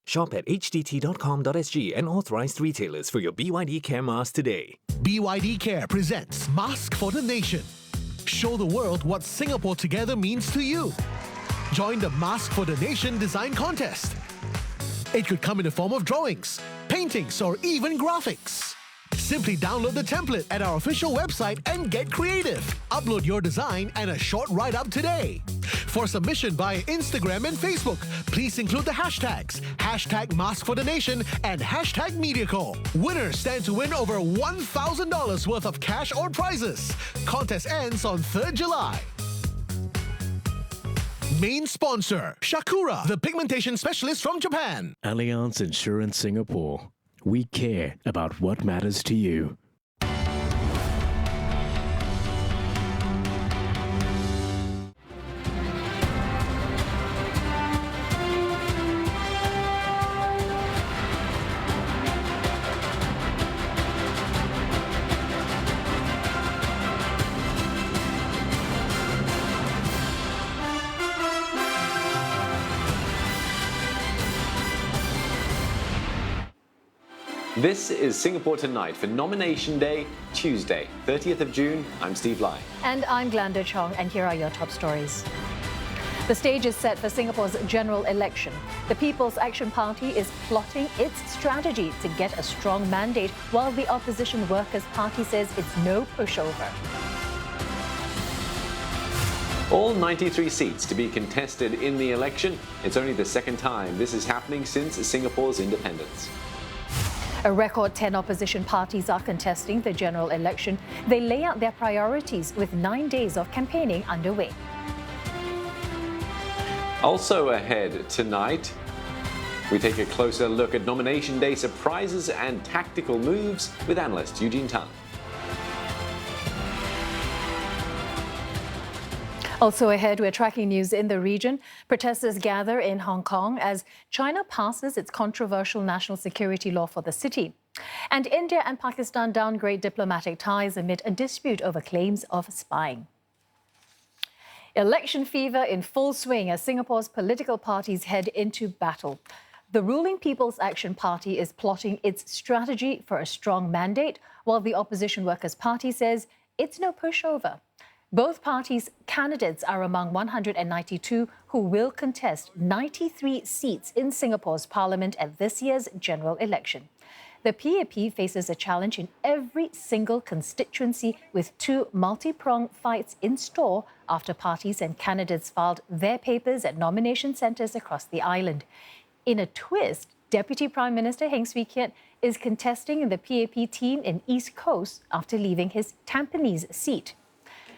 Shop at hdt.com.sg and authorized retailers for your BYD Care mask today. BYD Care presents Mask for the Nation. Show the world what Singapore together means to you. Join the Mask for the Nation design contest. It could come in the form of drawings, paintings, or even graphics. Simply download the template at our official website and get creative. Upload your design and a short write-up today. For submission via Instagram and Facebook, please include the hashtags #MaskForTheNation and #MediaCall. Winners stand to win over $1,000 worth of cash or prizes. Contest ends on 3rd July. Main sponsor, Shakura, the pigmentation specialist from Japan. Allianz Insurance Singapore. We care about what matters to you. This is Singapore Tonight for Nomination Day, Tuesday, 30th of June. I'm Steve Lai. And I'm Glenda Chong, and here are your top stories. The stage is set for Singapore's general election. The People's Action Party is plotting its strategy to get a strong mandate, while the Opposition Workers' Party says it's no pushover. All 93 seats to be contested in the election. It's only the second time this is happening since Singapore's independence. A record 10 opposition parties are contesting the general election. They lay out their priorities with 9 days of campaigning underway. Also ahead tonight, we take a closer look at Nomination Day surprises and tactical moves with analyst Eugene Tan. Also ahead, we're tracking news in the region. Protesters gather in Hong Kong as China passes its controversial national security law for the city. And India and Pakistan downgrade diplomatic ties amid a dispute over claims of spying. Election fever in full swing as Singapore's political parties head into battle. The ruling People's Action Party is plotting its strategy for a strong mandate, while the Opposition Workers' Party says it's no pushover. Both parties' candidates are among 192 who will contest 93 seats in Singapore's parliament at this year's general election. The P.B.B. faces a challenge in every single constituency, with 2 multi-pronged fights in store after parties and candidates filed their papers at nomination centres across the island. In a twist, Deputy Prime Minister Heng Swee Keat is contesting in the P.B.B. team in East Coast after leaving his Tampines seat.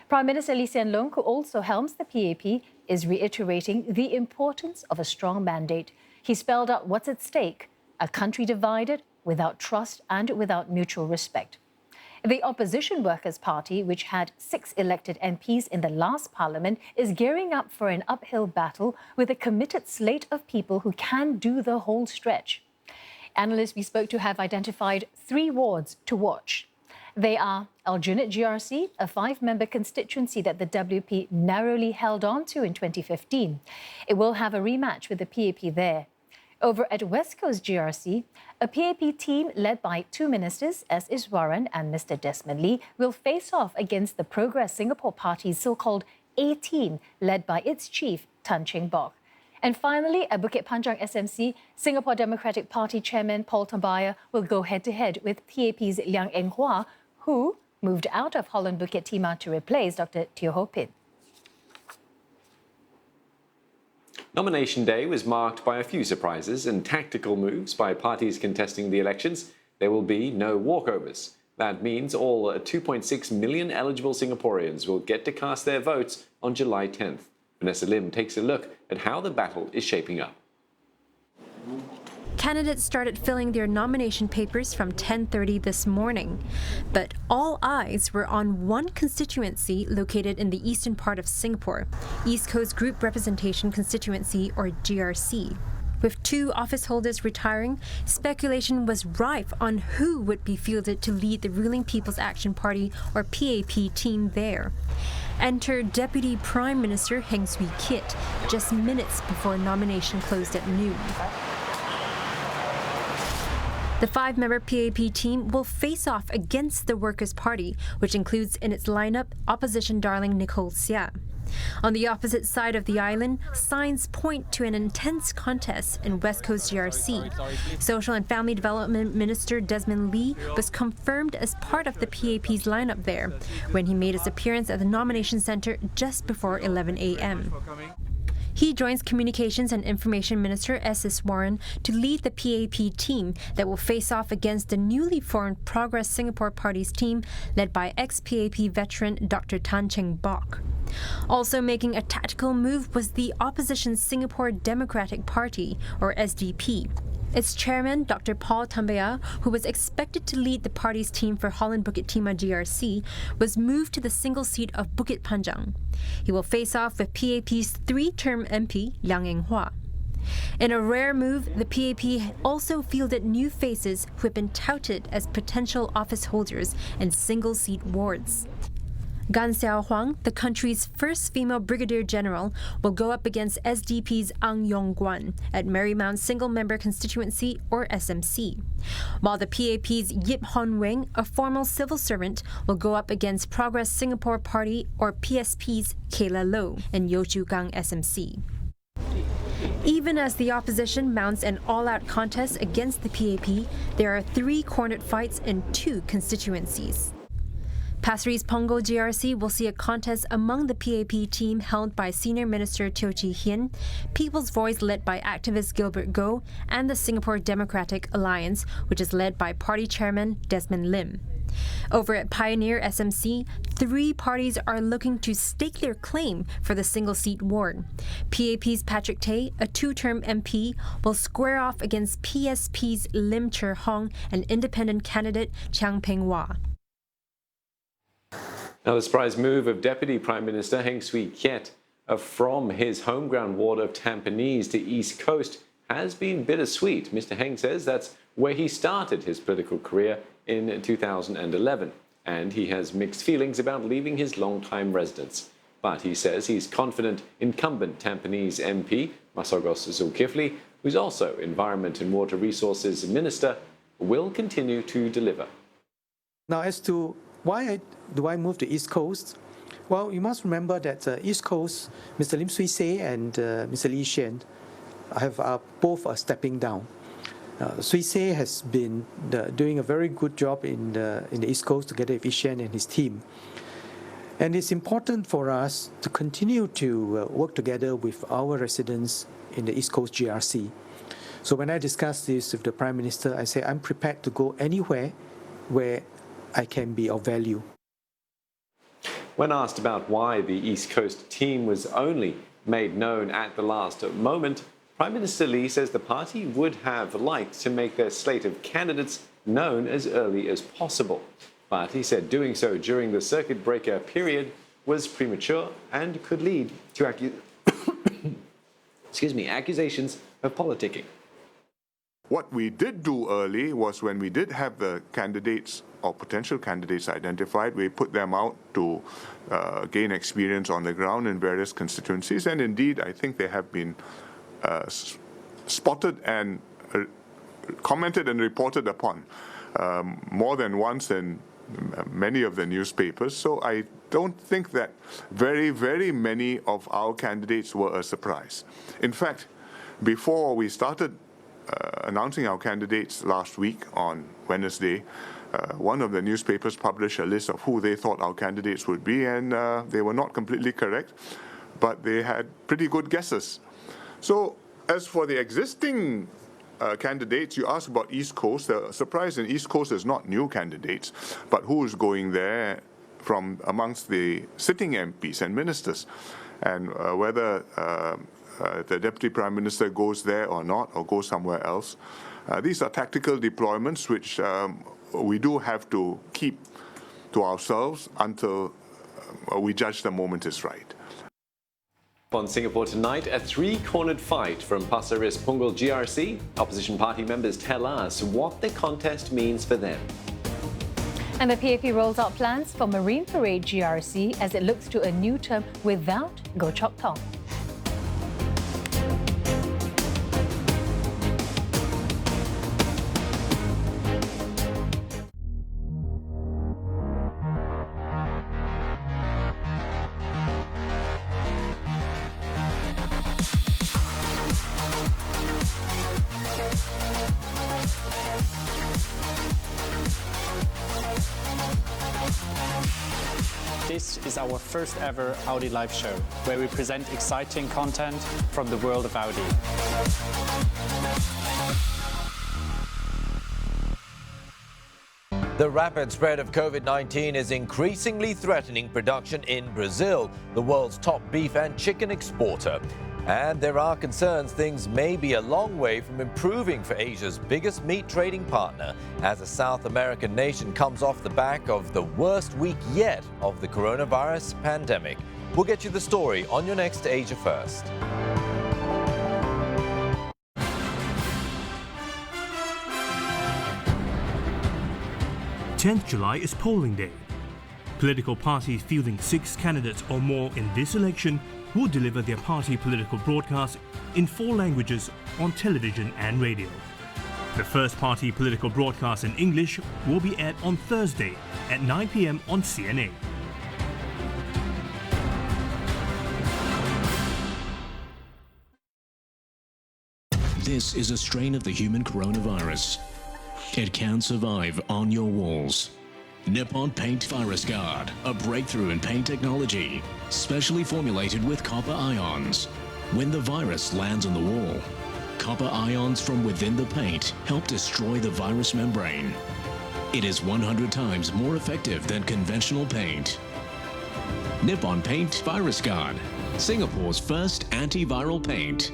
Prime Minister Lee Hsien Loong, who also helms the P.B.B., is reiterating the importance of a strong mandate. He spelled out what's at stake: a country divided, without trust and without mutual respect. The Opposition Workers' Party, which had 6 elected MPs in the last parliament, is gearing up for an uphill battle with a committed slate of people who can do the whole stretch. Analysts we spoke to have identified 3 wards to watch. They are Aljunied GRC, a 5-member constituency that the WP narrowly held on to in 2015. It will have a rematch with the P.B.B. there. Over at West Coast GRC, a P.B.B. team led by 2 ministers, S. Iswaran and Mr. Desmond Lee, will face off against the Progress Singapore Party's so-called A team, led by its chief, Tan Cheng Bock. And finally, at Bukit Panjang SMC, Singapore Democratic Party Chairman Paul Tambaya will go head-to-head with P.B.B.'s Liang Eng Hwa, who moved out of Holland Bukit Timah to replace Dr. Teo Ho Pin. Nomination Day was marked by a few surprises and tactical moves by parties contesting the elections. There will be no walkovers. That means all 2.6 million eligible Singaporeans will get to cast their votes on July 10th. Vanessa Lim takes a look at how the battle is shaping up. Candidates started filling their nomination papers from 10:30 this morning, but all eyes were on one constituency located in the eastern part of Singapore, East Coast Group Representation Constituency, or GRC. With 2 office holders retiring, speculation was rife on who would be fielded to lead the ruling People's Action Party, or P.B.B. team there. Enter Deputy Prime Minister Heng Swee Keat just minutes before nomination closed at noon. The 5-member PAP team will face off against the Workers' Party, which includes in its lineup opposition darling Nicole Seah. On the opposite side of the island, signs point to an intense contest in West Coast GRC. Social and Family Development Minister Desmond Lee was confirmed as part of the PAP's lineup there when he made his appearance at the nomination center just before 11 a.m. He joins Communications and Information Minister S.S. Warren to lead the PAP team that will face off against the newly formed Progress Singapore Party's team led by ex-PAP veteran Dr. Tan Cheng Bock. Also making a tactical move was the opposition Singapore Democratic Party, or SDP. Its chairman, Dr. Paul Tambaya, who was expected to lead the party's team for Holland Bukit Timah GRC, was moved to the single seat of Bukit Panjang. He will face off with PAP's 3-term MP, Liang Eng-hua. In a rare move, the PAP also fielded new faces who have been touted as potential office holders in single-seat wards. Gan Xiao Huang, the country's first female brigadier general, will go up against SDP's Ang Yong Guan at Marymount Single Member Constituency, or SMC, while the PAP's Yip Hon Wing, a former civil servant, will go up against Progress Singapore Party, or PSP's Kayla Low in Yio Chu Kang SMC. Even as the opposition mounts an all-out contest against the PAP, there are 3 cornered fights in 2 constituencies. Pasir Ris Punggol GRC will see a contest among the PAP team held by Senior Minister Teo Chee Hean, People's Voice led by activist Gilbert Goh, and the Singapore Democratic Alliance, which is led by Party Chairman Desmond Lim. Over at Pioneer SMC, 3 parties are looking to stake their claim for the single-seat ward. PAP's Patrick Tay, a 2-term MP, will square off against PSP's Lim Cher Hong and independent candidate Chiang Peng Wah. Now, the surprise move of Deputy Prime Minister Heng Swee Keat from his home ground ward of Tampines to East Coast has been bittersweet. Mr. Heng says that's where he started his political career in 2011, and he has mixed feelings about leaving his longtime residence. But he says he's confident incumbent Tampines MP, Masagos Zulkifli, who's also Environment and Water Resources Minister, will continue to deliver. Now, as to why do I move to East Coast? Well, you must remember that East Coast, Mr. Lim Swee Say and Mr. Lee Hsien have both stepping down. Swee Say has been doing a very good job in the East Coast together with Lee Hsien and his team. And it's important for us to continue to work together with our residents in the East Coast GRC. So when I discuss this with the Prime Minister, I say I'm prepared to go anywhere where I can be of value. When asked about why the East Coast team was only made known at the last moment, Prime Minister Lee says the party would have liked to make their slate of candidates known as early as possible. But he said doing so during the circuit breaker period was premature and could lead to accusations of politicking. What we did do early was when we did have the candidates or potential candidates identified, we put them out to gain experience on the ground in various constituencies. And indeed, I think they have been spotted and commented and reported upon more than once in many of the newspapers. So I don't think that very many of our candidates were a surprise. In fact, before we started announcing our candidates last week on Wednesday, one of the newspapers published a list of who they thought our candidates would be, and they were not completely correct, but they had pretty good guesses. So as for the existing candidates, you asked about East Coast. The surprise in East Coast is not new candidates, but who is going there from amongst the sitting MPs and ministers, and whether the Deputy Prime Minister goes there or not, or goes somewhere else. These are tactical deployments which we do have to keep to ourselves until we judge the moment is right. On Singapore tonight, a 3-cornered fight from Pasir Ris Punggol GRC. Opposition party members tell us what the contest means for them. And the PAP rolls out plans for Marine Parade GRC as it looks to a new term without Goh Chok Tong. This is our first ever Audi live show, where we present exciting content from the world of Audi. The rapid spread of COVID-19 is increasingly threatening production in Brazil, the world's top beef and chicken exporter. And there are concerns things may be a long way from improving for Asia's biggest meat trading partner as the South American nation comes off the back of the worst week yet of the coronavirus pandemic. We'll get you the story on your next Asia First. 10th July is polling day. Political parties fielding 6 candidates or more in this election will deliver their party political broadcasts in 4 languages on television and radio. The first party political broadcast in English will be aired on Thursday at 9 p.m. on CNA. This is a strain of the human coronavirus. It can survive on your walls. Nippon Paint Virus Guard, a breakthrough in paint technology, specially formulated with copper ions. When the virus lands on the wall, copper ions from within the paint help destroy the virus membrane. It is 100 times more effective than conventional paint. Nippon Paint Virus Guard, Singapore's first antiviral paint.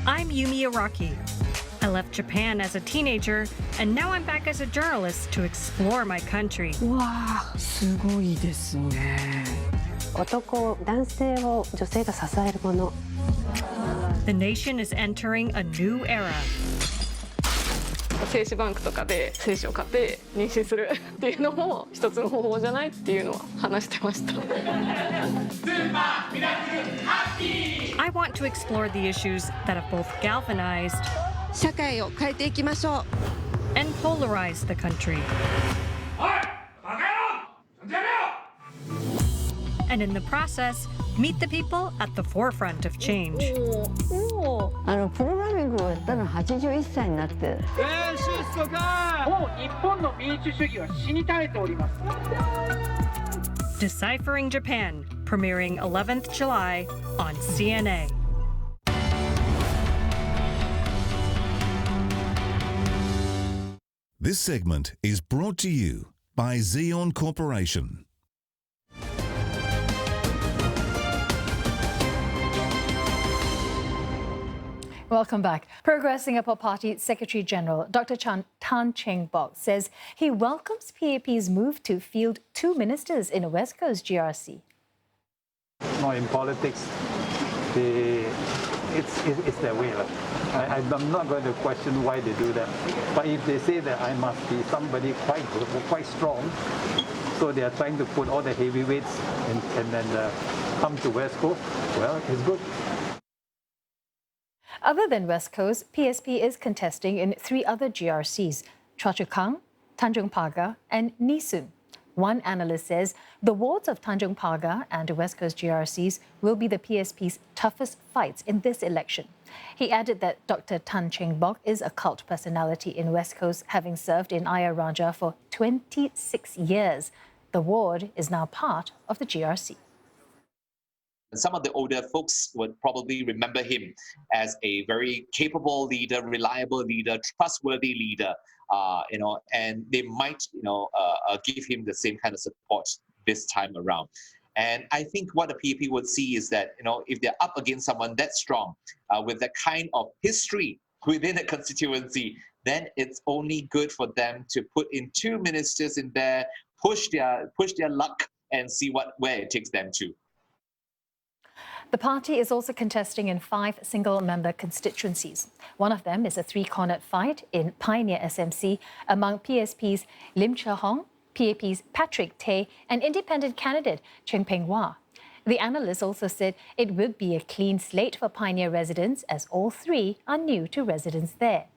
I'm Yumi Araki. I left Japan as a teenager, and now I'm back as a journalist to explore my country. わあ、すごいですね。男、男性を女性が支えるもの。The nation is entering a new era. 精子バンクとかで精子を買って妊娠するっていうのも一つの方法じゃないっていうのは話してました。I want to explore the issues that have both galvanized 社会を変えていきましょう。 and polarized the country. And in the process, meet the people at the forefront of change. プログラミングをやったのは81歳になって。もう日本の民主主義は死に絶えております。 Deciphering Japan, premiering 11th July on CNA. This segment is brought to you by Xeon Corporation. Welcome back. Progress Singapore Party Secretary General Dr. Tan Cheng Bock says he welcomes PAP's move to field 2 ministers in a West Coast GRC. No, in politics, it's their way. I'm not going to question why they do that. But if they say that I must be somebody quite good, quite strong, so they are trying to put all the heavyweights and then come to West Coast, well, it's good. Other than West Coast, PSP is contesting in 3 other GRCs, Choa Chu Kang, Tanjong Pagar and Nee Soon. One analyst says the wards of Tanjong Pagar and West Coast GRCs will be the PSP's toughest fights in this election. He added that Dr. Tan Cheng Bock is a cult personality in West Coast, having served in Ayer Rajah for 26 years. The ward is now part of the GRC. Some of the older folks would probably remember him as a very capable leader, reliable leader, trustworthy leader, and they might, give him the same kind of support this time around. And I think what the PAP would see is that, if they're up against someone that strong, with that kind of history within a constituency, then it's only good for them to put in 2 ministers in there, push their luck, and see where it takes them to. The party is also contesting in 5 single-member constituencies. One of them is a 3-cornered fight in Pioneer SMC among PSP's Lim Che Hong, PAP's Patrick Tay, and independent candidate Cheng Peng Wah. The analyst also said it would be a clean slate for Pioneer residents, as all 3 are new to residents there.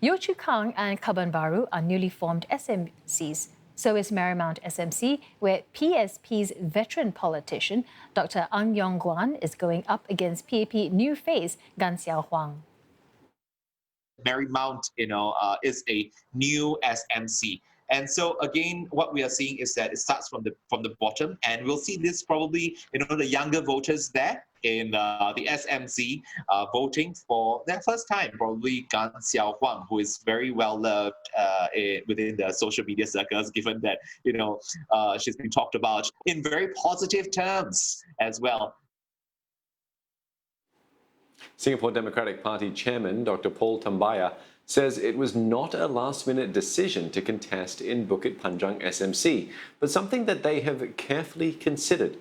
Yio Chu Kang and Kaban Baru are newly formed SMCs. So is Marymount SMC, where PSP's veteran politician, Dr. Ang Yong Guan, is going up against PAP new face Gan Xiao Huang. Marymount, is a new SMC. And so again, what we are seeing is that it starts from the bottom, and we'll see this probably, the younger voters there in the SMC voting for their first time, probably Gan Xiaohuang, who is very well loved within the social media circles, given that she's been talked about in very positive terms as well. Singapore Democratic Party Chairman Dr. Paul Tambaya says it was not a last-minute decision to contest in Bukit Panjang SMC, but something that they have carefully considered.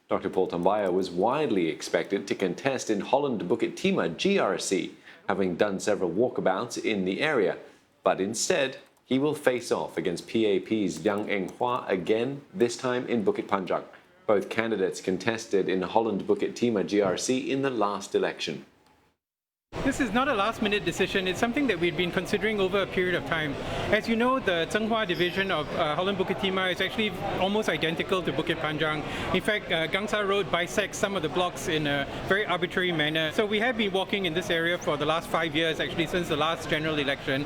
Dr. Paul Tambaya was widely expected to contest in Holland Bukit Timah GRC, having done several walkabouts in the area. But instead, he will face off against PAP's Liang Enghua again, this time in Bukit Panjang. Both candidates contested in Holland Bukit Timah GRC in the last election. This is not a last-minute decision. It's something that we've been considering over a period of time. As you know, the Tsenghua division of Holland Bukit Timah is actually almost identical to Bukit Panjang. In fact, Gangsa Road bisects some of the blocks in a very arbitrary manner. So we have been walking in this area for the last 5 years, actually since the last general election.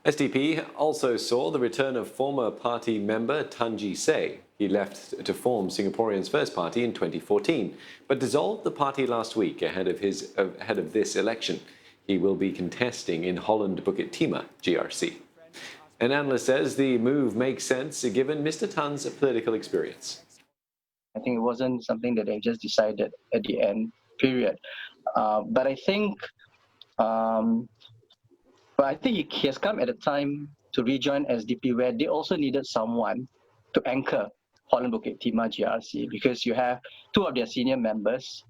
SDP also saw the return of former party member Tan Jee Se. He left to form Singaporeans' First Party in 2014, but dissolved the party last week ahead of this election. He will be contesting in Holland Bukit Timah GRC. An analyst says the move makes sense given Mr. Tan's political experience. I think it wasn't something that they just decided at the end, period. But I think he has come at a time to rejoin SDP where they also needed someone to anchor Holland Bukit Timah GRC, because you have two of their senior members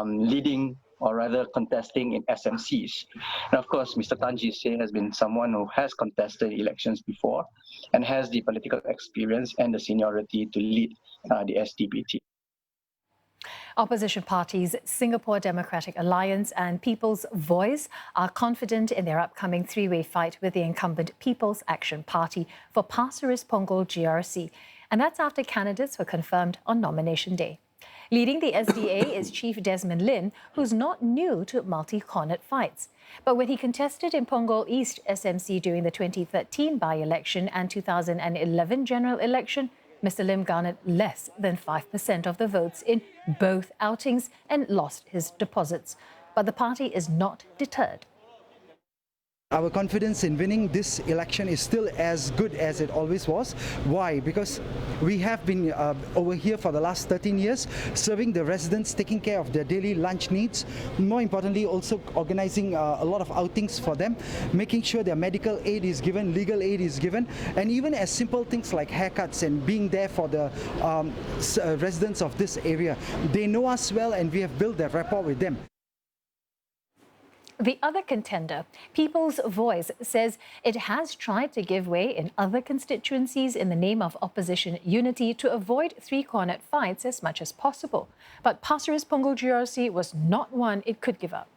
leading or rather contesting in SMCs. And of course, Mr. Tan Jee Se has been someone who has contested elections before and has the political experience and the seniority to lead the SDP team. Opposition parties Singapore Democratic Alliance and People's Voice are confident in their upcoming three-way fight with the incumbent People's Action Party for Pasir Ris Punggol GRC. And that's after candidates were confirmed on nomination day. Leading the SDA is Chief Desmond Lim, who's not new to multi-cornered fights. But when he contested in Punggol East SMC during the 2013 by-election and 2011 general election, Mr. Lim garnered less than 5% of the votes in both outings and lost his deposits. But the party is not deterred. Our confidence in winning this election is still as good as it always was. Why? Because we have been over here for the last 13 years, serving the residents, taking care of their daily lunch needs. More importantly, also organizing a lot of outings for them, making sure their medical aid is given, legal aid is given, and even as simple things like haircuts and being there for the residents of this area. They know us well and we have built that rapport with them. The other contender, People's Voice, says it has tried to give way in other constituencies in the name of opposition unity to avoid three-cornered fights as much as possible. But Pasir Ris Punggol GRC was not one it could give up.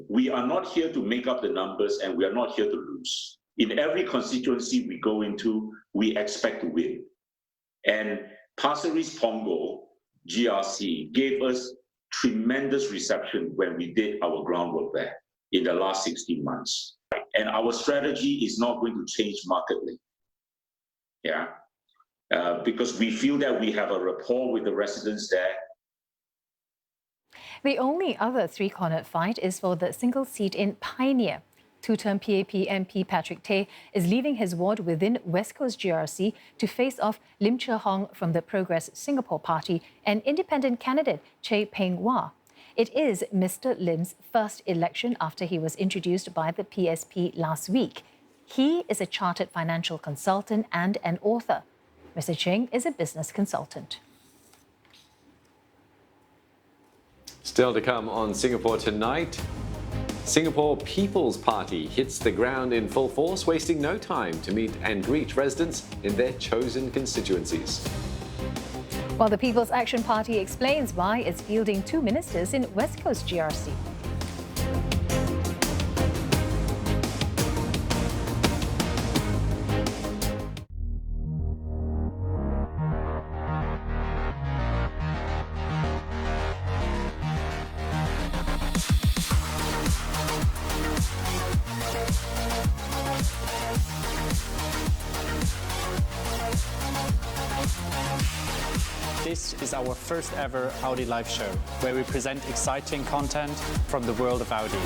We are not here to make up the numbers and we are not here to lose. In every constituency we go into, we expect to win. And Pasir Ris Punggol GRC gave us tremendous reception when we did our groundwork there in the last 16 months. And our strategy is not going to change markedly. Because we feel that we have a rapport with the residents there. The only other three-cornered fight is for the single seat in Pioneer. Two-term PAP MP Patrick Tay is leaving his ward within West Coast GRC to face off Lim Che Hong from the Progress Singapore Party and independent candidate Che Peng Wah. It is Mr. Lim's first election after he was introduced by the PSP last week. He is a chartered financial consultant and an author. Mr. Cheng is a business consultant. Still to come on Singapore Tonight. Singapore People's Party hits the ground in full force, wasting no time to meet and greet residents in their chosen constituencies. While the People's Action Party explains why it's fielding two ministers in West Coast GRC. is our first ever Audi live show, where we present exciting content from the world of Audi.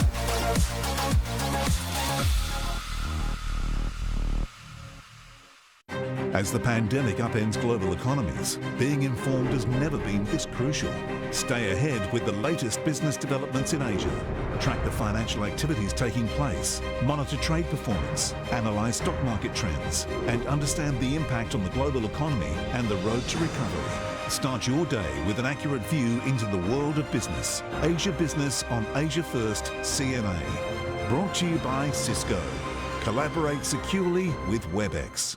As the pandemic upends global economies, being informed has never been this crucial. Stay ahead with the latest business developments in Asia. Track the financial activities taking place, monitor trade performance, analyse stock market trends, and understand the impact on the global economy and the road to recovery. Start your day with an accurate view into the world of business. Asia Business on Asia First CMA. Brought to you by Cisco. Collaborate securely with WebEx.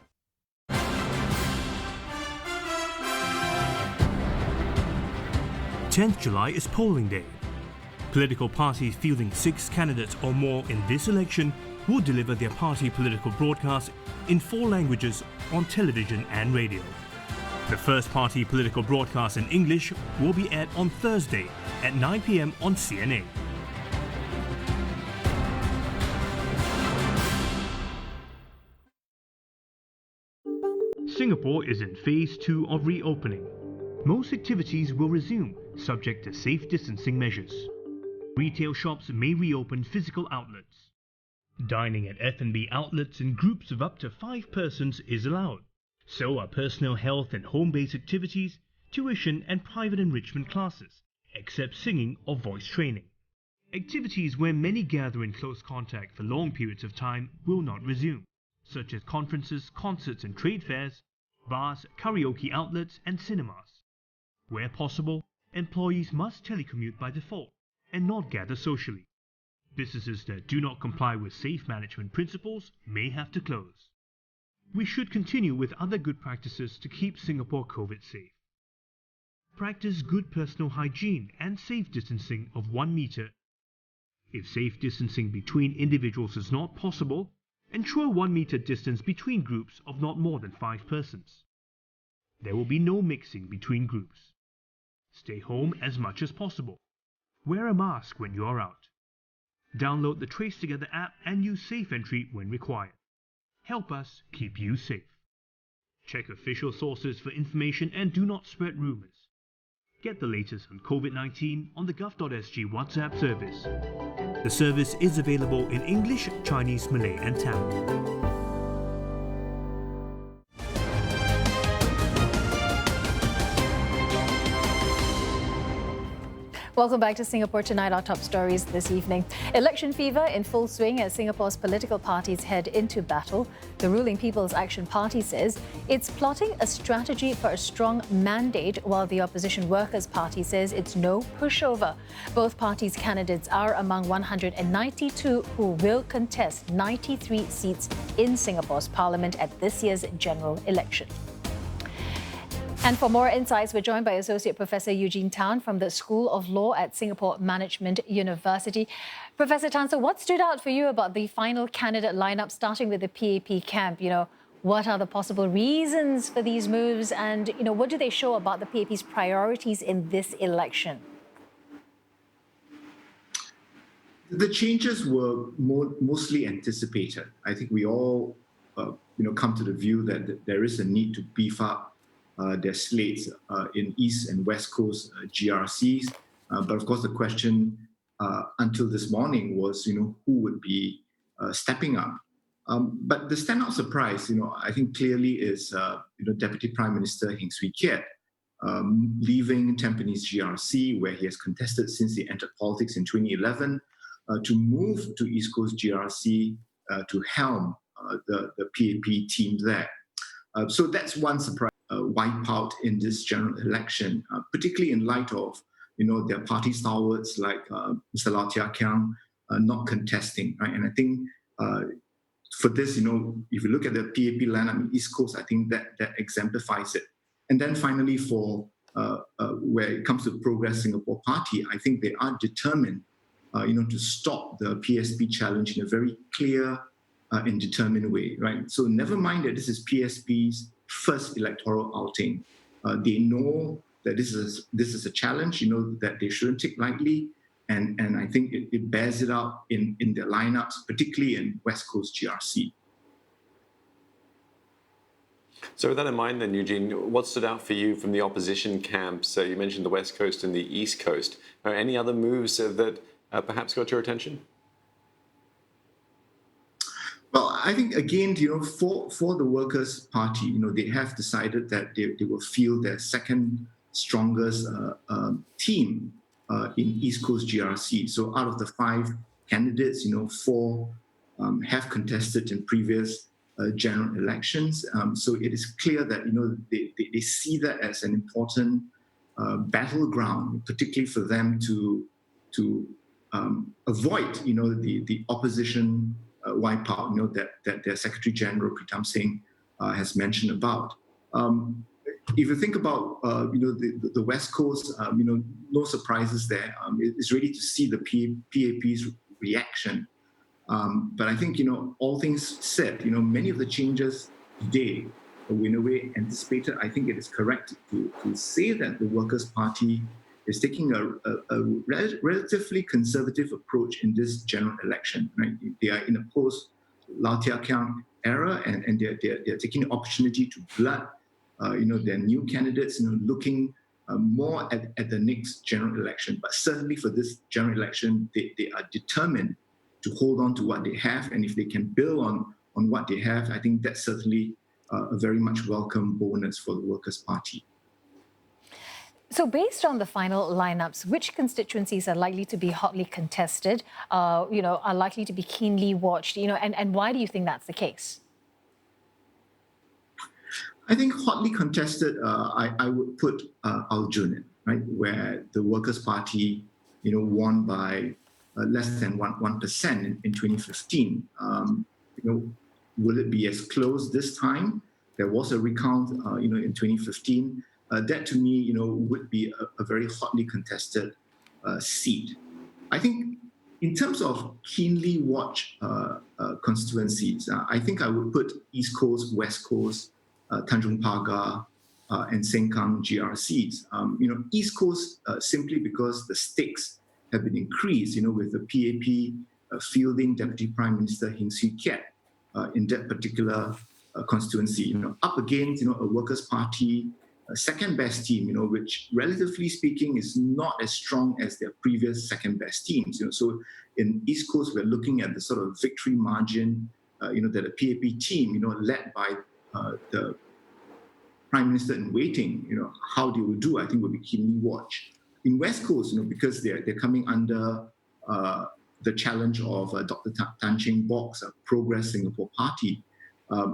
10th July is polling day. Political parties fielding 6 candidates or more in this election will deliver their party political broadcast in 4 languages on television and radio. The first party political broadcast in English will be aired on Thursday at 9 p.m. on CNA. Singapore is in phase 2 of reopening. Most activities will resume, subject to safe distancing measures. Retail shops may reopen physical outlets. Dining at F&B outlets in groups of up to 5 persons is allowed. So are personal health and home-based activities, tuition and private enrichment classes, except singing or voice training. Activities where many gather in close contact for long periods of time will not resume, such as conferences, concerts and trade fairs, bars, karaoke outlets and cinemas. Where possible, employees must telecommute by default and not gather socially. Businesses that do not comply with safe management principles may have to close. We should continue with other good practices to keep Singapore COVID safe. Practice good personal hygiene and safe distancing of 1 meter. If safe distancing between individuals is not possible, ensure 1 meter distance between groups of not more than 5 persons. There will be no mixing between groups. Stay home as much as possible. Wear a mask when you are out. Download the Trace Together app and use Safe Entry when required. Help us keep you safe. Check official sources for information and do not spread rumors. Get the latest on COVID-19 on the gov.sg WhatsApp service. The service is available in English, Chinese, Malay and Tamil. Welcome back to Singapore Tonight, our top stories this evening. Election fever in full swing as Singapore's political parties head into battle. The ruling People's Action Party says it's plotting a strategy for a strong mandate, while the opposition Workers' Party says it's no pushover. Both parties' candidates are among 192 who will contest 93 seats in Singapore's parliament at this year's general election. And for more insights, we're joined by Associate Professor Eugene Tan from the School of Law at Singapore Management University. Professor Tan, so what stood out for you about the final candidate lineup, starting with the P.B.B camp? What are the possible reasons for these moves, and what do they show about the P.B.B's priorities in this election? The changes were mostly anticipated. I think we all, come to the view that there is a need to beef up their slates in East and West Coast GRCs. But of course, the question until this morning was, who would be stepping up? But the standout surprise, I think clearly is, Deputy Prime Minister Heng Swee Keat leaving Tampines GRC, where he has contested since he entered politics in 2011, to move to East Coast GRC to helm the P.B.B team there. So that's one surprise. Wipe out in this general election, particularly in light of their party stalwarts like Mr. Lau Tia Kiang not contesting, right? And I think for this, if you look at the P.B.B lineup in East Coast, I think that exemplifies it. And then finally, for where it comes to Progress Singapore Party, I think they are determined, to stop the PSP challenge in a very clear and determined way, right? So never mind that this is PSP's first electoral outing. They know that this is a challenge, that they shouldn't take lightly, and I think it bears it out in their lineups, particularly in West Coast GRC. So with that in mind then, Eugene, what stood out for you from the opposition camp? So you mentioned the West Coast and the East Coast. Are any other moves that perhaps got your attention? Well, I think again, for the Workers' Party, they have decided that they will field their second strongest team in East Coast GRC. So out of the 5 candidates, 4 have contested in previous general elections. So it is clear that they see that as an important battleground, particularly for them to avoid the opposition wipeout that their Secretary General Pritam Singh has mentioned about. If you think about the West Coast, no surprises there. It's ready to see the PAP's reaction. But I think all things said, many of the changes today were in a way anticipated. I think it is correct to say that the Workers' Party is taking a relatively conservative approach in this general election. Right? They are in a post-Lau Tia Kiang era, and they're taking the opportunity to blood their new candidates, looking more at the next general election. But certainly for this general election, they are determined to hold on to what they have, and if they can build on what they have, I think that's certainly a very much welcome bonus for the Workers' Party. So based on the final lineups, which constituencies are likely to be hotly contested, are likely to be keenly watched, and why do you think that's the case? I think hotly contested, I would put Aljunied, right, where the Workers' Party, won by less than 1% in 2015. Will it be as close this time? There was a recount, in 2015. That to me, would be a very hotly contested seat. I think in terms of keenly watched constituencies, I think I would put East Coast, West Coast, Tanjung Pagar, and Sengkang GRCs. East Coast simply because the stakes have been increased, with the PAP fielding Deputy Prime Minister Heng Swee Keat in that particular constituency, up against, a Workers' Party second best team, which relatively speaking is not as strong as their previous second best teams. So in East Coast, we're looking at the sort of victory margin, that a PAP team, led by the Prime Minister in waiting, how they will do, I think will be keenly watched. In West Coast, because they're coming under the challenge of Dr. Tan Cheng Bok's Progress Singapore Party.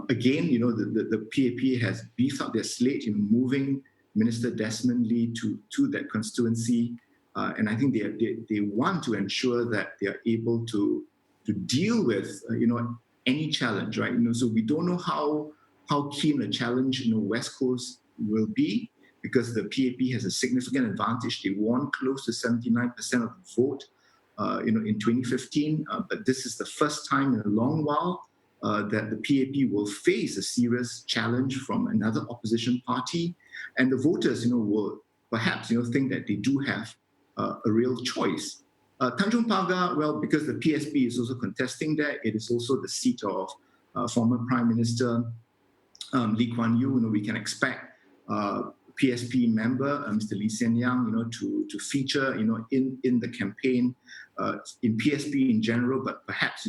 Again, the PAP has beefed up their slate, moving Minister Desmond Lee to that constituency, and I think they want to ensure that they are able to deal with any challenge, right? So we don't know how keen a challenge West Coast will be, because the PAP has a significant advantage. They won close to 79% of the vote, in 2015, but this is the first time in a long while that the PAP will face a serious challenge from another opposition party, and the voters, will perhaps, think that they do have a real choice. Tanjung Pagar, well, because the PSP is also contesting there, it is also the seat of former Prime Minister Lee Kuan Yew. We can expect PSP member Mr. Lee Hsien Yang, to feature, in the campaign, in PSP in general, but perhaps,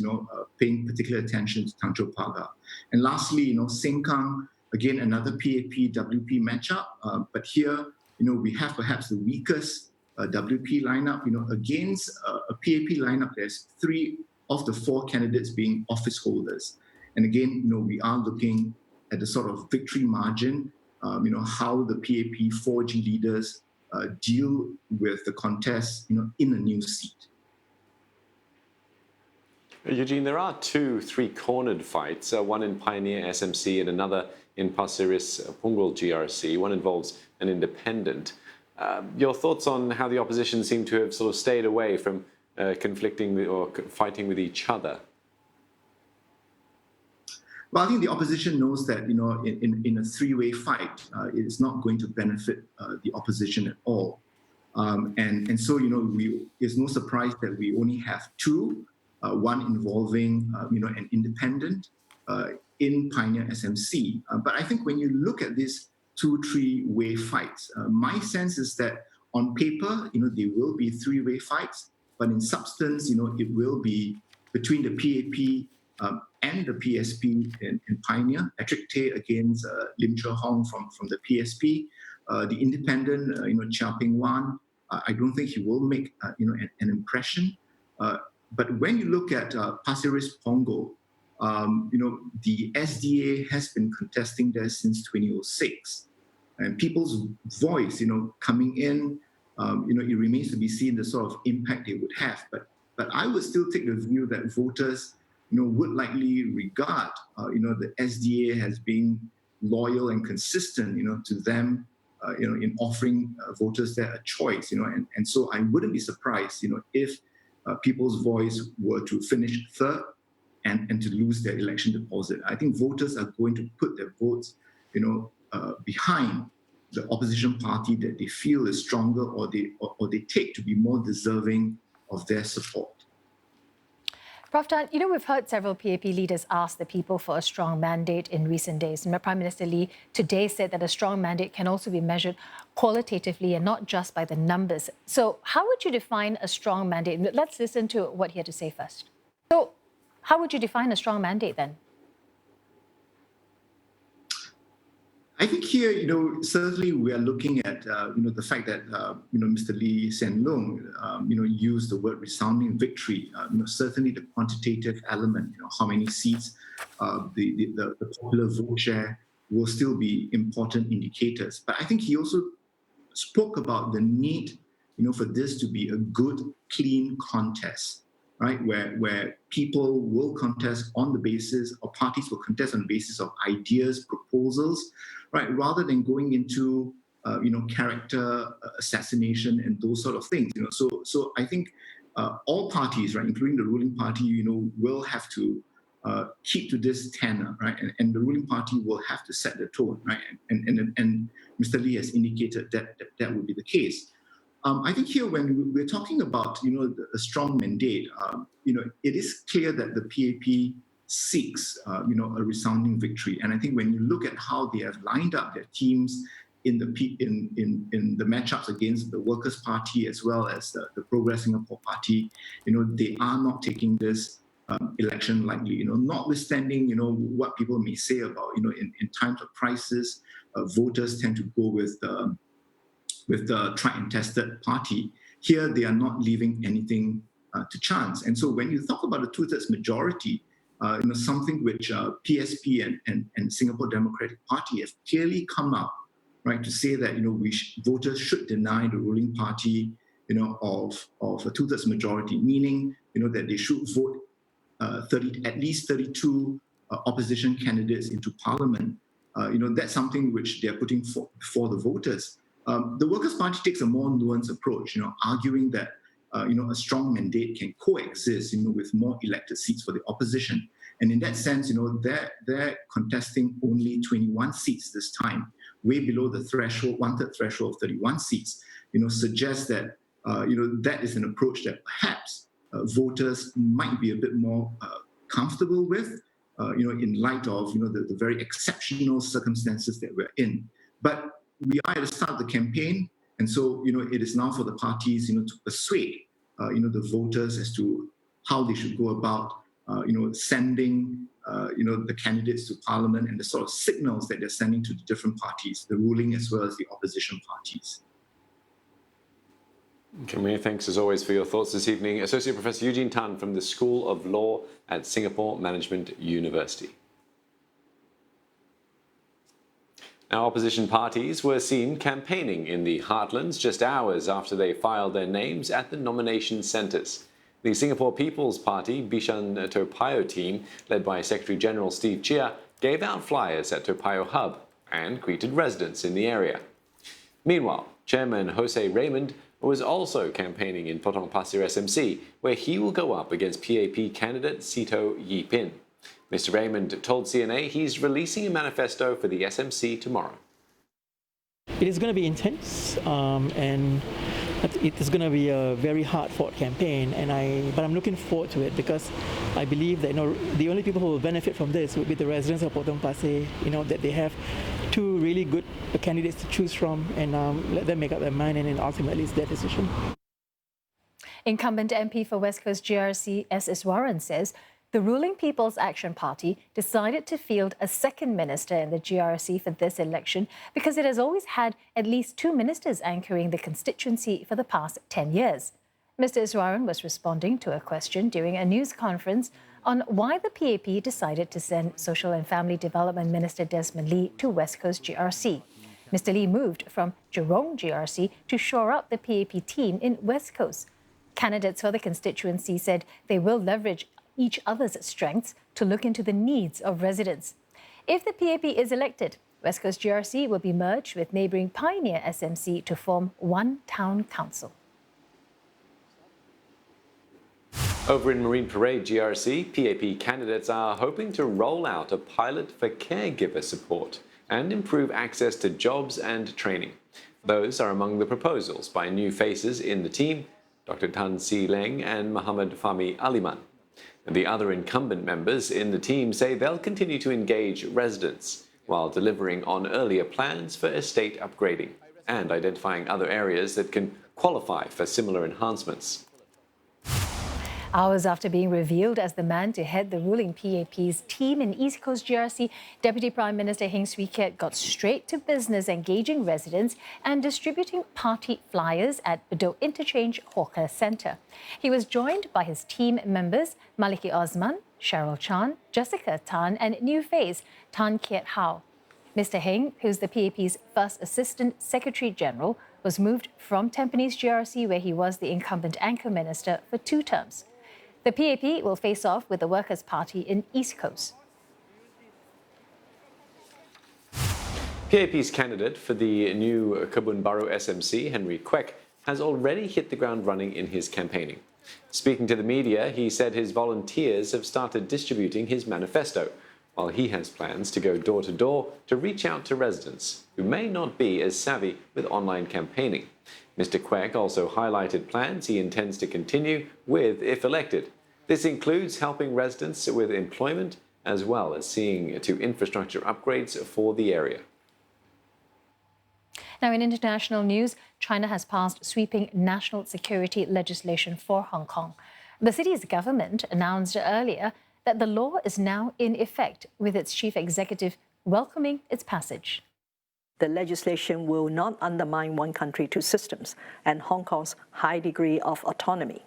paying particular attention to Tanjung Pagar. And lastly, Sengkang, again, another PAP-WP matchup, but here, we have perhaps the weakest WP lineup, against a PAP lineup. There's 3 of the 4 candidates being office holders. And again, we are looking at the sort of victory margin, how the PAP 4G leaders deal with the contest, in a new seat. Eugene, there are 2 three-cornered fights, one in Pioneer SMC and another in Pasir Ris Punggol GRC. One involves an independent. Your thoughts on how the opposition seem to have sort of stayed away from conflicting or fighting with each other? Well, I think the opposition knows that, in a 3-way fight, it is not going to benefit the opposition at all. And so, it's no surprise that we only have 2, one involving, an independent in Pioneer SMC. But I think when you look at these 2-3-way fights, my sense is that on paper, they will be 3-way fights, but in substance, it will be between the PAP and the PSP in Pioneer. Patrick Tay against Lim Chee Hong from the PSP. The independent, Chia Ping Wan, I don't think he will make, an impression. But when you look at Pasir Ris Punggol, the SDA has been contesting there since 2006. And people's voice, coming in, it remains to be seen the sort of impact they would have. But I would still take the view that voters, would likely regard, the SDA as being loyal and consistent, to them, in offering voters there a choice, and so I wouldn't be surprised, if people's voice were to finish third and to lose their election deposit. I think voters are going to put their votes, behind the opposition party that they feel is stronger or they take to be more deserving of their support. Prof. Tan, we've heard several PAP leaders ask the people for a strong mandate in recent days. And Prime Minister Lee today said that a strong mandate can also be measured qualitatively and not just by the numbers. So how would you define a strong mandate? Let's listen to what he had to say first. So how would you define a strong mandate then? I think here, certainly we are looking at, the fact that, Mr. Lee Hsien Loong, used the word resounding victory. Certainly the quantitative element, how many seats, the popular vote share will still be important indicators. But I think he also spoke about the need, for this to be a good, clean contest, right? Where people will contest on the basis, or parties will contest on the basis of ideas, proposals, right? Rather than going into, character assassination and those sort of things. So I think all parties, right, including the ruling party, will have to keep to this tenor, right? And the ruling party will have to set the tone, right? And Mr. Lee has indicated that would be the case. I think here, when we're talking about, a strong mandate, it is clear that the PAP seeks, a resounding victory. And I think when you look at how they have lined up their teams in the matchups against the Workers' Party as well as the Progress Singapore Party, they are not taking this election lightly. Notwithstanding, what people may say about, in times of crisis, voters tend to go with the tried and tested party. Here, they are not leaving anything to chance. And so when you talk about a 2/3 majority, something which PSP and Singapore Democratic Party have clearly come out, right, to say that, voters should deny the ruling party, of a 2/3 majority, meaning, that they should vote at least 32 opposition candidates into parliament. That's something which they're putting before the voters. The Workers' Party takes a more nuanced approach, arguing that a strong mandate can coexist, with more elected seats for the opposition. And in that sense, they're contesting only 21 seats this time, way below the threshold, 1/3 threshold of 31 seats. Suggests that that is an approach that perhaps voters might be a bit more comfortable with, in light of the very exceptional circumstances that we're in. But we are at the start of the campaign, and so it is now for the parties to persuade the voters as to how they should go about sending the candidates to parliament and the sort of signals that they're sending to the different parties, the ruling as well as the opposition parties. Okay, many thanks as always for your thoughts this evening. Associate Professor Eugene Tan from the School of Law at Singapore Management University. Now, opposition parties were seen campaigning in the heartlands just hours after they filed their names at the nomination centres. The Singapore People's Party Bishan Toa Payoh team, led by Secretary General Steve Chia, gave out flyers at Toa Payoh Hub and greeted residents in the area. Meanwhile, Chairman Jose Raymond was also campaigning in Potong Pasir SMC, where he will go up against PAP candidate Sito Yee Pin. Mr. Raymond told CNA he's releasing a manifesto for the SMC tomorrow. It is going to be intense, and It is going to be a very hard-fought campaign, but I'm looking forward to it because I believe that the only people who will benefit from this would be the residents of Potong Pasir. That they have two really good candidates to choose from, and let them make up their mind, and then ultimately it's their decision. Incumbent MP for West Coast GRC S. Iswaran says the ruling People's Action Party decided to field a second minister in the GRC for this election because it has always had at least 2 ministers anchoring the constituency for the past 10 years. Mr. Iswaran was responding to a question during a news conference on why the PAP decided to send Social and Family Development Minister Desmond Lee to West Coast GRC. Mr. Lee moved from Jurong GRC to shore up the PAP team in West Coast. Candidates for the constituency said they will leverage each other's strengths to look into the needs of residents. If the PAP is elected, West Coast GRC will be merged with neighbouring Pioneer SMC to form one town council. Over in Marine Parade GRC, PAP candidates are hoping to roll out a pilot for caregiver support and improve access to jobs and training. Those are among the proposals by new faces in the team, Dr. Tan Si Leng and Muhammad Fahmi Aliman. And the other incumbent members in the team say they'll continue to engage residents while delivering on earlier plans for estate upgrading and identifying other areas that can qualify for similar enhancements. Hours after being revealed as the man to head the ruling PAP's team in East Coast GRC, Deputy Prime Minister Heng Swee Keat got straight to business engaging residents and distributing party flyers at Bedok Interchange Hawker Centre. He was joined by his team members Maliki Osman, Cheryl Chan, Jessica Tan and new face Tan Kiat Hao. Mr. Heng, who's the PAP's first Assistant Secretary General, was moved from Tampines GRC, where he was the incumbent anchor minister for 2 terms. The PAP will face off with the Workers' Party in East Coast. PAP's candidate for the new Kebun Baru SMC, Henry Kwek, has already hit the ground running in his campaigning. Speaking to the media, he said his volunteers have started distributing his manifesto, while he has plans to go door to door to reach out to residents who may not be as savvy with online campaigning. Mr. Kwek also highlighted plans he intends to continue with if elected. This includes helping residents with employment as well as seeing to infrastructure upgrades for the area. Now, in international news, China has passed sweeping national security legislation for Hong Kong. The city's government announced earlier that the law is now in effect, with its chief executive welcoming its passage. The legislation will not undermine one country, 2 systems and Hong Kong's high degree of autonomy.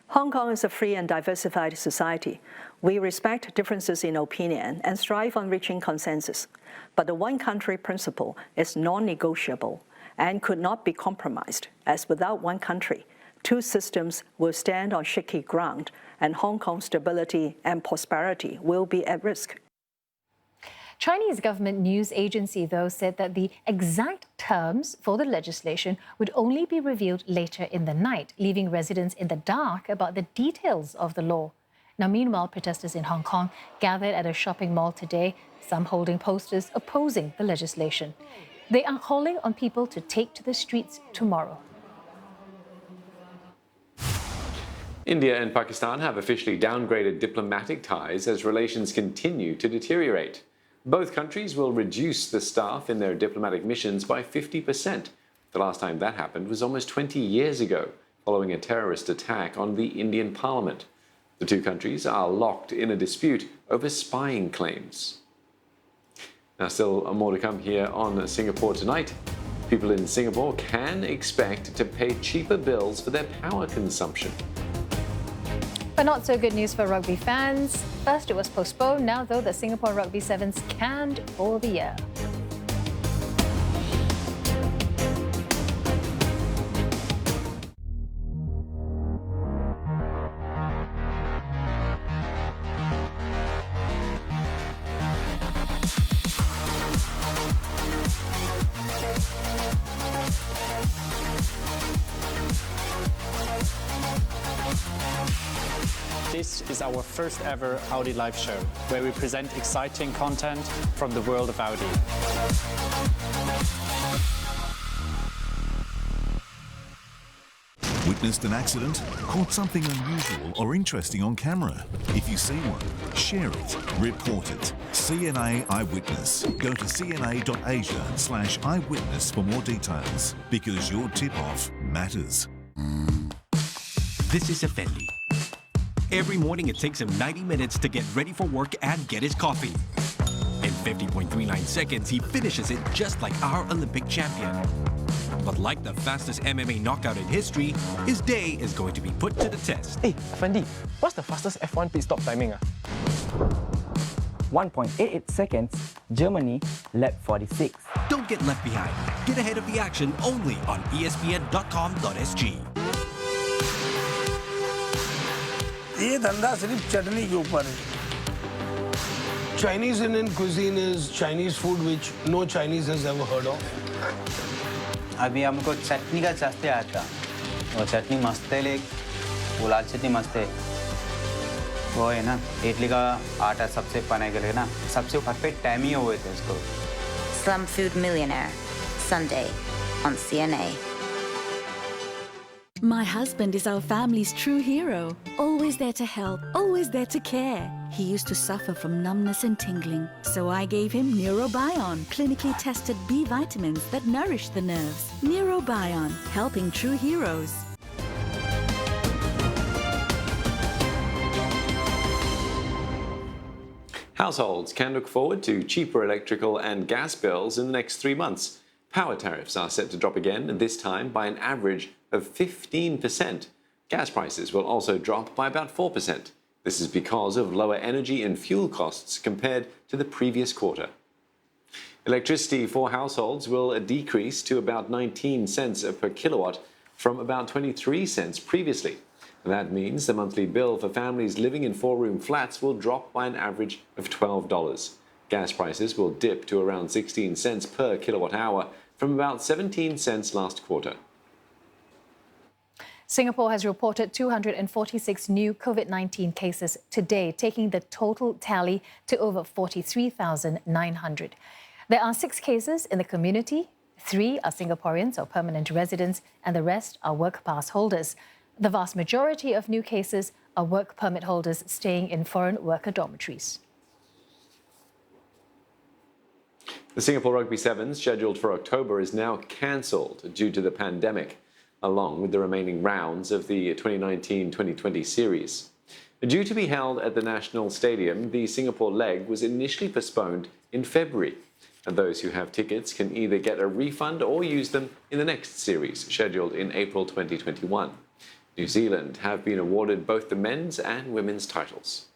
Hong Kong is a free and diversified society. We respect differences in opinion and strive on reaching consensus. But the one country principle is non-negotiable and could not be compromised, as without one country, 2 systems will stand on shaky ground and Hong Kong's stability and prosperity will be at risk. Chinese government news agency, though, said that the exact terms for the legislation would only be revealed later in the night, leaving residents in the dark about the details of the law. Now, meanwhile, protesters in Hong Kong gathered at a shopping mall today, some holding posters opposing the legislation. They are calling on people to take to the streets tomorrow. India and Pakistan have officially downgraded diplomatic ties as relations continue to deteriorate. Both countries will reduce the staff in their diplomatic missions by 50%. The last time that happened was almost 20 years ago, following a terrorist attack on the Indian parliament. The 2 countries are locked in a dispute over spying claims. Now, still more to come here on Singapore Tonight. People in Singapore can expect to pay cheaper bills for their power consumption. But not so good news for rugby fans. First, it was postponed. Now, though, the Singapore Rugby Sevens canned for the year. This is our first ever Audi live show, where we present exciting content from the world of Audi. Witnessed an accident? Caught something unusual or interesting on camera? If you see one, share it, report it. CNA Eyewitness. Go to cna.asia/eyewitness for more details, because your tip-off matters. This is Effendi. Every morning it takes him 90 minutes to get ready for work and get his coffee. In 50.39 seconds, he finishes it just like our Olympic champion. But like the fastest MMA knockout in history, his day is going to be put to the test. Hey, Effendi, what's the fastest F1 pit stop timing? 1.88 seconds, Germany, lap 46. Don't get left behind. Get ahead of the action only on espn.com.sg. ये धंधा सिर्फ चटनी के ऊपर है. Chinese Indian cuisine is Chinese food which no Chinese has ever heard of. अभी हमको चटनी का चाहते आता. वो चटनी मस्त है, वो लाल चटनी मस्त है. वो है ना, इडली का आटा सबसे बनाने के लिए ना, सबसे परफेक्ट टाइम ही हुए थे इसको. Slum Food Millionaire, Sunday on CNA. My husband is our family's true hero. Always there to help, always there to care. He used to suffer from numbness and tingling, so I gave him Neurobion, clinically tested B vitamins that nourish the nerves. Neurobion, helping true heroes. Households can look forward to cheaper electrical and gas bills in the next 3 months. Power tariffs are set to drop again, this time by an average of 15%. Gas prices will also drop by about 4%. This is because of lower energy and fuel costs compared to the previous quarter. Electricity for households will decrease to about 19 cents per kilowatt from about 23 cents previously. That means the monthly bill for families living in 4-room flats will drop by an average of $12. Gas prices will dip to around 16 cents per kilowatt hour from about 17 cents last quarter. Singapore has reported 246 new COVID-19 cases today, taking the total tally to over 43,900. There are 6 cases in the community, 3 are Singaporeans or permanent residents, and the rest are work pass holders. The vast majority of new cases are work permit holders staying in foreign worker dormitories. The Singapore Rugby Sevens, scheduled for October, is now cancelled due to the pandemic, along with the remaining rounds of the 2019-2020 series. Due to be held at the National Stadium, the Singapore leg was initially postponed in February, and those who have tickets can either get a refund or use them in the next series, scheduled in April 2021. New Zealand have been awarded both the men's and women's titles.